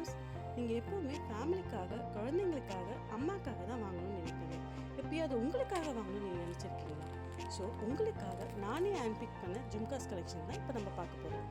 Of course நீங்கள் எப்போவுமே ஃபேமிலிக்காக, குழந்தைங்களுக்காக, அம்மாக்காக தான் வாங்கணும்னு நினைப்பீங்க. எப்பயாவது உங்களுக்காக வாங்கணும்னு நீங்கள் நினச்சிருக்கீங்களா? ஸோ உங்களுக்காக நானே ஹேண்ட் பிக் பண்ண ஜும்காஸ் கலெக்ஷன் தான் இப்போ நம்ம பார்க்க போகிறோம்.